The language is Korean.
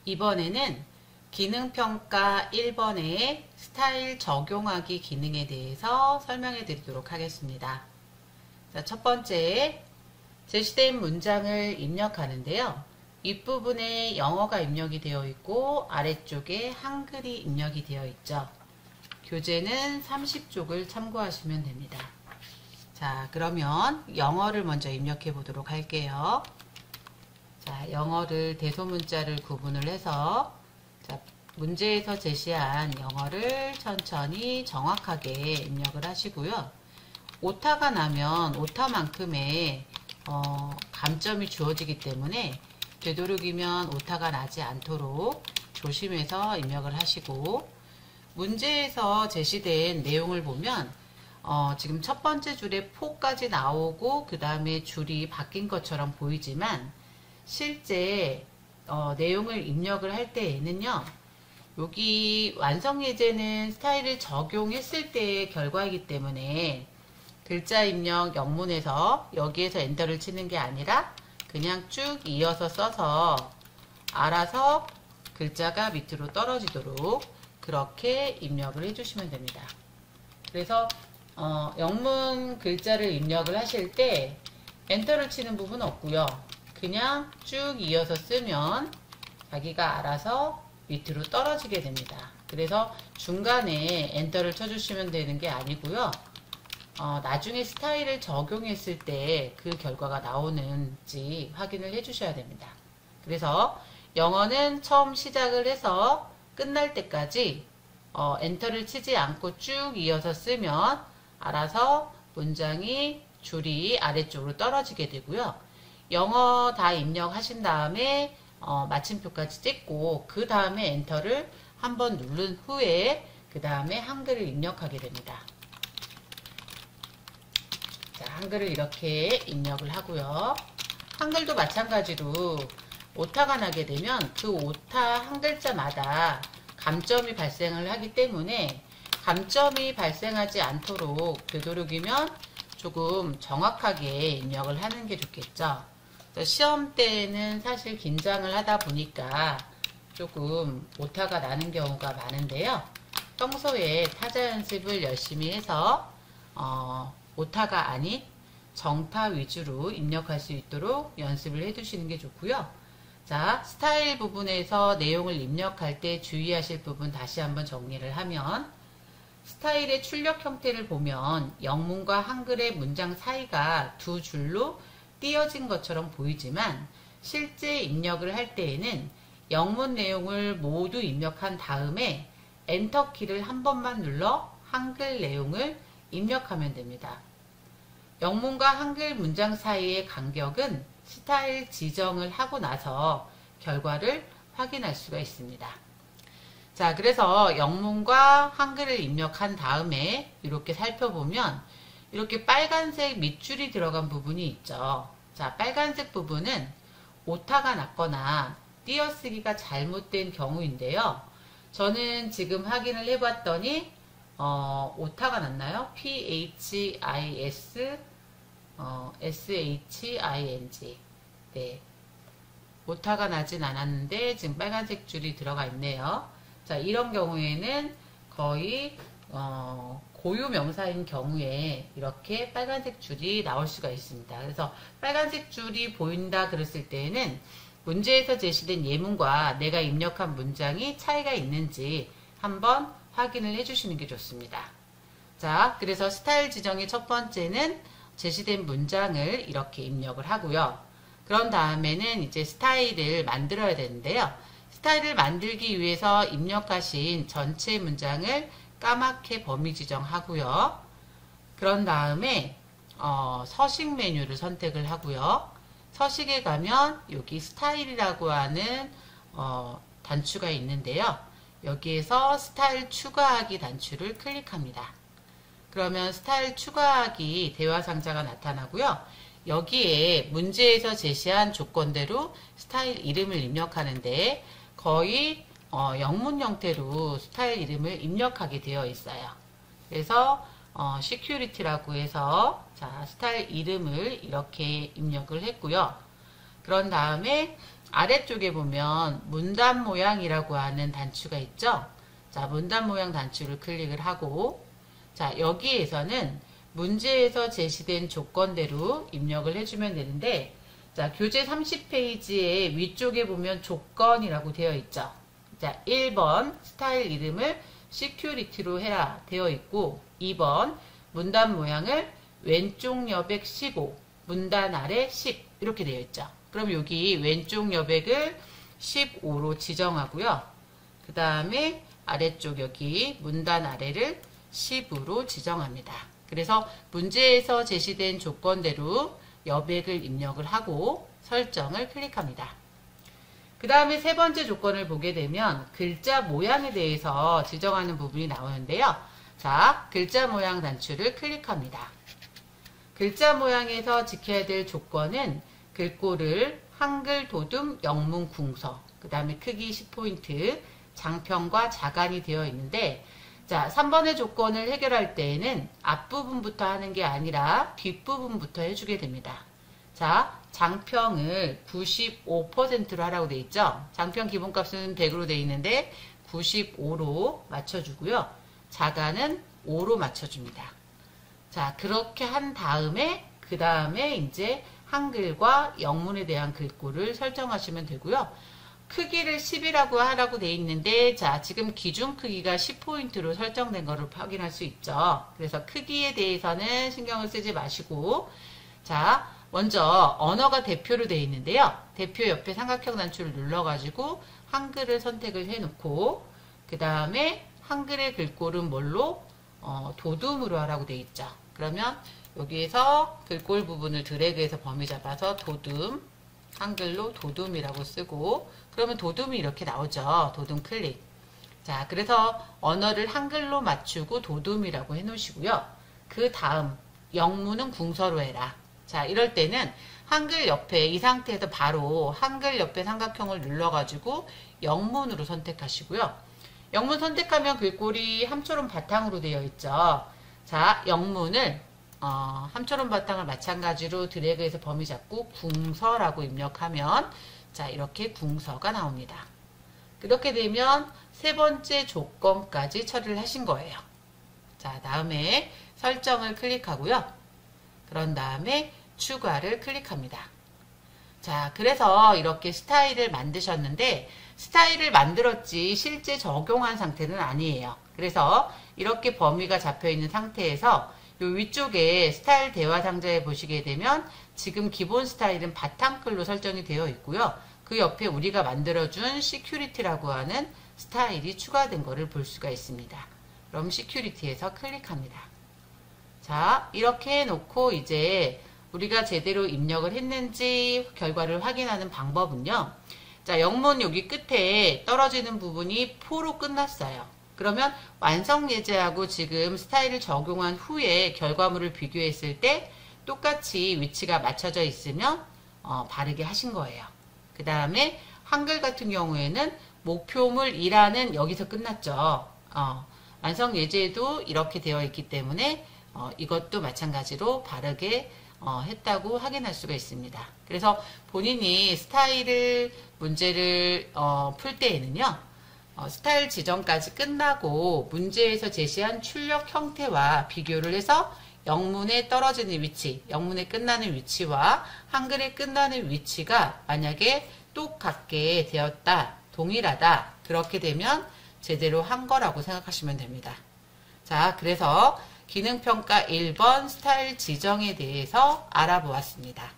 이번에는 기능평가 1번의 스타일 적용하기 기능에 대해서 설명해 드리도록 하겠습니다. 자, 첫 번째, 제시된 문장을 입력하는데요. 윗부분에 영어가 입력이 되어 있고 아래쪽에 한글이 입력이 되어 있죠. 교재는 30쪽을 참고하시면 됩니다. 자, 그러면 영어를 먼저 입력해 보도록 할게요. 자, 영어를 대소문자를 구분을 해서 자, 문제에서 제시한 영어를 천천히 정확하게 입력을 하시고요. 오타가 나면 오타만큼의 감점이 주어지기 때문에 되도록이면 오타가 나지 않도록 조심해서 입력을 하시고, 문제에서 제시된 내용을 보면 지금 첫 번째 줄에 포까지 나오고 그 다음에 줄이 바뀐 것처럼 보이지만 실제 내용을 입력을 할 때에는요, 여기 완성 예제는 스타일을 적용했을 때의 결과이기 때문에 글자 입력 영문에서 여기에서 엔터를 치는 게 아니라 그냥 쭉 이어서 써서 알아서 글자가 밑으로 떨어지도록 그렇게 입력을 해주시면 됩니다. 그래서 영문 글자를 입력을 하실 때 엔터를 치는 부분 없고요. 그냥 쭉 이어서 쓰면 자기가 알아서 밑으로 떨어지게 됩니다. 그래서 중간에 엔터를 쳐주시면 되는 게 아니고요. 나중에 스타일을 적용했을 때 그 결과가 나오는지 확인을 해주셔야 됩니다. 그래서 영어는 처음 시작을 해서 끝날 때까지 엔터를 치지 않고 쭉 이어서 쓰면 알아서 문장이 줄이 아래쪽으로 떨어지게 되고요. 영어 다 입력하신 다음에 마침표까지 찍고 그 다음에 엔터를 한번 누른 후에 그 다음에 한글을 입력하게 됩니다. 자, 한글을 이렇게 입력을 하고요. 한글도 마찬가지로 오타가 나게 되면 그 오타 한 글자마다 감점이 발생을 하기 때문에 감점이 발생하지 않도록 되도록이면 조금 정확하게 입력을 하는 게 좋겠죠. 시험 때는 사실 긴장을 하다 보니까 조금 오타가 나는 경우가 많은데요. 평소에 타자 연습을 열심히 해서 오타가 아닌 정타 위주로 입력할 수 있도록 연습을 해두시는 게 좋고요. 자, 스타일 부분에서 내용을 입력할 때 주의하실 부분 다시 한번 정리를 하면, 스타일의 출력 형태를 보면 영문과 한글의 문장 사이가 두 줄로 띄어진 것처럼 보이지만 실제 입력을 할 때에는 영문 내용을 모두 입력한 다음에 엔터 키를 한 번만 눌러 한글 내용을 입력하면 됩니다. 영문과 한글 문장 사이의 간격은 스타일 지정을 하고 나서 결과를 확인할 수가 있습니다. 자, 그래서 영문과 한글을 입력한 다음에 이렇게 살펴보면 이렇게 빨간색 밑줄이 들어간 부분이 있죠. 자, 빨간색 부분은 오타가 났거나 띄어쓰기가 잘못된 경우인데요. 저는 지금 확인을 해봤더니 오타가 났나요? PHIS SHING. 네. 오타가 나진 않았는데 지금 빨간색 줄이 들어가 있네요. 자, 이런 경우에는 거의 고유 명사인 경우에 이렇게 빨간색 줄이 나올 수가 있습니다. 그래서 빨간색 줄이 보인다 그랬을 때에는 문제에서 제시된 예문과 내가 입력한 문장이 차이가 있는지 한번 확인을 해주시는 게 좋습니다. 자, 그래서 스타일 지정의 첫 번째는 제시된 문장을 이렇게 입력을 하고요. 그런 다음에는 이제 스타일을 만들어야 되는데요. 스타일을 만들기 위해서 입력하신 전체 문장을 까맣게 범위 지정하고요. 그런 다음에 서식 메뉴를 선택을 하고요. 서식에 가면 여기 스타일이라고 하는 단추가 있는데요. 여기에서 스타일 추가하기 단추를 클릭합니다. 그러면 스타일 추가하기 대화 상자가 나타나고요. 여기에 문제에서 제시한 조건대로 스타일 이름을 입력하는데 거의 영문 형태로 스타일 이름을 입력하게 되어 있어요. 그래서 security라고 해서 자, 스타일 이름을 이렇게 입력을 했고요. 그런 다음에 아래쪽에 보면 문단 모양이라고 하는 단추가 있죠. 자, 문단 모양 단추를 클릭을 하고, 자, 여기에서는 문제에서 제시된 조건대로 입력을 해주면 되는데, 자, 교재 30페이지의 위쪽에 보면 조건이라고 되어 있죠. 자, 1번 스타일 이름을 시큐리티로 해라 되어 있고, 2번 문단 모양을 왼쪽 여백 15, 문단 아래 10 이렇게 되어 있죠. 그럼 여기 왼쪽 여백을 15로 지정하고요. 그 다음에 아래쪽 여기 문단 아래를 10으로 지정합니다. 그래서 문제에서 제시된 조건대로 여백을 입력을 하고 설정을 클릭합니다. 그 다음에 세 번째 조건을 보게 되면 글자 모양에 대해서 지정하는 부분이 나오는데요. 자, 글자 모양 단추를 클릭합니다. 글자 모양에서 지켜야 될 조건은 글꼴을 한글 도둠 영문 궁서, 그 다음에 크기 10포인트, 장편과 자간이 되어 있는데, 자, 3번의 조건을 해결할 때에는 앞부분부터 하는 게 아니라 뒷부분부터 해주게 됩니다. 자, 장평을 95%로 하라고 되어 있죠. 장평 기본값은 100으로 되어 있는데 95로 맞춰주고요. 자간은 5로 맞춰줍니다. 자, 그렇게 한 다음에 그 다음에 이제 한글과 영문에 대한 글꼴을 설정하시면 되고요. 크기를 10이라고 하라고 되어 있는데, 자, 지금 기준 크기가 10포인트로 설정된 것을 확인할 수 있죠. 그래서 크기에 대해서는 신경을 쓰지 마시고, 자, 먼저 언어가 대표로 되어 있는데요. 대표 옆에 삼각형 단추를 눌러가지고 한글을 선택을 해놓고, 그 다음에 한글의 글꼴은 뭘로? 도둠으로 하라고 되어 있죠. 그러면 여기에서 글꼴 부분을 드래그해서 범위 잡아서 도둠, 한글로 도둠이라고 쓰고, 그러면 도둠이 이렇게 나오죠. 도둠 클릭. 자, 그래서 언어를 한글로 맞추고 도둠이라고 해놓으시고요. 그 다음 영문은 궁서로 해라. 자, 이럴 때는 한글 옆에 이 상태에서 바로 한글 옆에 삼각형을 눌러가지고 영문으로 선택하시고요. 영문 선택하면 글꼴이 함초롬 바탕으로 되어 있죠. 자, 영문을 함초롬 바탕을 마찬가지로 드래그해서 범위 잡고 궁서라고 입력하면, 자, 이렇게 궁서가 나옵니다. 그렇게 되면 세 번째 조건까지 처리를 하신 거예요. 자, 다음에 설정을 클릭하고요. 그런 다음에 추가를 클릭합니다. 자, 그래서 이렇게 스타일을 만드셨는데, 스타일을 만들었지 실제 적용한 상태는 아니에요. 그래서 이렇게 범위가 잡혀 있는 상태에서 요 위쪽에 스타일 대화 상자에 보시게 되면 지금 기본 스타일은 바탕글로 설정이 되어 있고요. 그 옆에 우리가 만들어준 시큐리티라고 하는 스타일이 추가된 것을 볼 수가 있습니다. 그럼 시큐리티에서 클릭합니다. 자, 이렇게 해놓고 이제 우리가 제대로 입력을 했는지 결과를 확인하는 방법은요. 자, 영문 여기 끝에 떨어지는 부분이 포로 끝났어요. 그러면 완성 예제하고 지금 스타일을 적용한 후에 결과물을 비교했을 때 똑같이 위치가 맞춰져 있으면 바르게 하신 거예요. 그 다음에 한글 같은 경우에는 목표물 2라는 여기서 끝났죠. 완성 예제도 이렇게 되어 있기 때문에 이것도 마찬가지로 바르게 했다고 확인할 수가 있습니다. 그래서 본인이 스타일을 문제를 풀 때에는요. 스타일 지정까지 끝나고 문제에서 제시한 출력 형태와 비교를 해서 영문에 떨어지는 위치, 영문에 끝나는 위치와 한글에 끝나는 위치가 만약에 똑같게 되었다, 동일하다, 그렇게 되면 제대로 한 거라고 생각하시면 됩니다. 자, 그래서 기능평가 1번 스타일 지정에 대해서 알아보았습니다.